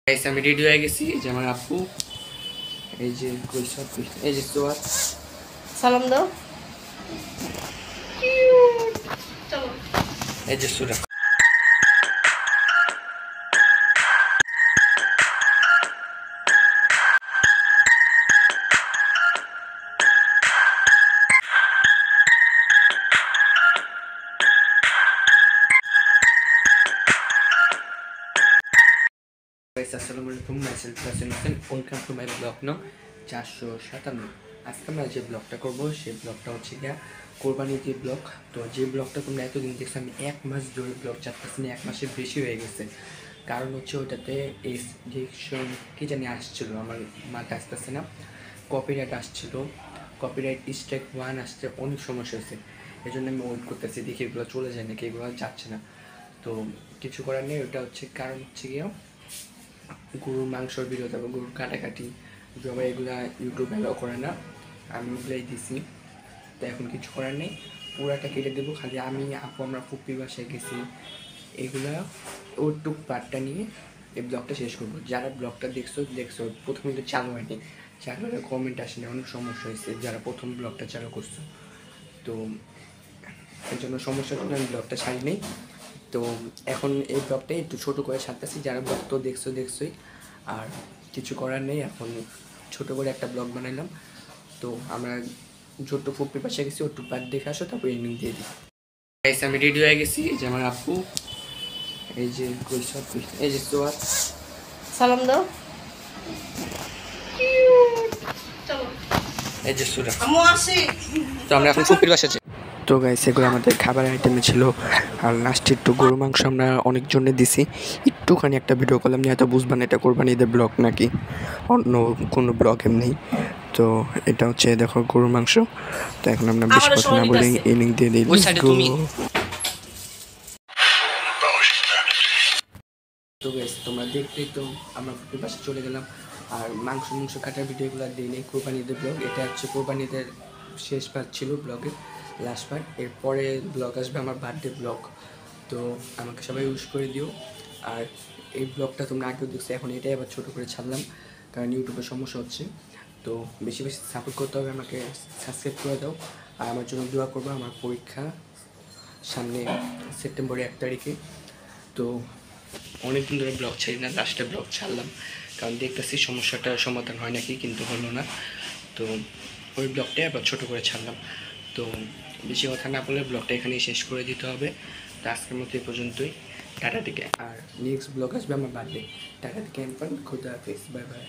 Guys আমি ready হয়ে গেছি। এই যে আমার আপু, এই যে কৈশোর, এই যে সোয়াদ। সালাম দাও। চলো, এই যে সুরা। গাইস আসসালামু আলাইকুম, myself Hasan Hossain, welcome to my blog নং 457। আজকে আমরা যে ব্লগটা করবো সেই ব্লগটা হচ্ছে গিয়া কোরবানির যে ব্লগ। তো যে ব্লগটা তোমরা এতদিন দেখছো, আমি 1 মাস ধরে ব্লগ চাচ্ছি না, 1 মাসের বেশি হয়ে গেছে। কারণ হচ্ছে ওইটাতে এই কি জানি আসছিলো, আমার মাথায় আসতেছে না, কপিরাইট আসছিল, কপিরাইট স্ট্রাইক 1 আসছে, অনেক সমস্যা হয়েছে। এই জন্য আমি ওয়েট করতেছি, দেখি এগুলো চলে যায় নাকি, এগুলো যাচ্ছে না। তো কিছু করার নেই, ওটা হচ্ছে কারণ হচ্ছে গিয়ে গরুর মাংসর ভিডিও, তারপর গরুর কাটাকাটি সবাই এগুলা ইউটিউবে অ্যালাউ করে না, আমি ওগুলাই দিছি। তো এখন কিছু করার নেই, পুরাটা কেটে দেবো। খালি আমি আপু আমরা ফুপির বাসায় গেছি, এগুলা ওটুক পার্টটা নিয়ে এই ব্লগটা শেষ করবো। যারা ব্লগটা দেখছো প্রথমে তো চালু হয়নি, চালু হলে কমেন্ট আসেনি, অনেক সমস্যা হয়েছে যারা প্রথম ব্লগটা চালু করছো। তো এই জন্য সমস্যার জন্য আমি ব্লগটা ছাড়ি নেই। তো এখন এই ব্লগটা একটু ছোটো করে ছাড়তেছি, যারা ব্লগ তো দেখছোই, আর কিছু করার নেই। এখন ছোটো করে একটা ব্লগ বানাইলাম। তো আমরা ছোট্ট ফুপির পাশে গেছি, ওটুক পার্ট দেখে আসো, তারপর এন্ডিং দিয়ে দিই। গাইস আমি রেডি হয়ে গেছি। এই যে আমার আপু, এই যে কৈশোর, এই যে সোয়াদ। সালাম দাও। চলো, এই যে সুরা। আম্মু আসি। তো আমরা এখন ফুপির বাসা যাই। তো গাইস এগুলো আমাদের খাবার আইটেমে ছিল। আর লাস্টে একটু গরু মাংস আমরা অনেকজনে দিছি, একটুখানি একটা ভিডিও করলাম, নিয়ে হয়তো বুঝবেন এটা কোরবানি ঈদের ব্লগ নাকি অন্য কোনো ব্লগ এমনি। তো এটা হচ্ছে দেখো গরুর মাংস। তো এখন আমরা বেশি কথা না বলে এন্ডিং দিয়ে দিই। তো গাইস তোমরা দেখতেই তো আমরা ফুপির বাসা চলে গেলাম। আর মাংস কাটার ভিডিওগুলো দিই নেই, কোরবানি ঈদের ব্লগ। এটা হচ্ছে কোরবানি ঈদের শেষ পার্ট ছিল ব্লগের, লাস্ট পার্ট। এরপরে ব্লগ আসবে আমার বার্থডে ব্লগ। তো আমাকে সবাই উইশ করে দিও। আর এই ব্লগটা তোমরা আগেও দেখছো, এখন এটাই আবার ছোটো করে ছাড়লাম, কারণ ইউটিউবের সমস্যা হচ্ছে। তো বেশি বেশি সাপোর্ট করতে হবে, আমাকে সাবস্ক্রাইব করে দাও। আর আমার জন্য দোয়া করবো, আমার পরীক্ষা সামনে সেপ্টেম্বরের 1 তারিখে। তো অনেকদিন ধরে ব্লগ ছাড়ি না, লাস্টে ব্লগ ছাড়লাম, কারণ দেখতেছি সমস্যাটার সমাধান হয় নাকি, কিন্তু হলো না। তো ওই ব্লগটাই আবার ছোটো করে ছাড়লাম। তো বেশি কথা না বলে ব্লগটা এখানেই শেষ করে দিতে হবে। তো আজকের মতো এই পর্যন্তই, টাটা থেকে। আর নেক্সট ব্লগ আসবে আমার বার্থডে। টাটা থেকে, খোদা হাফেজ, বাই বাই।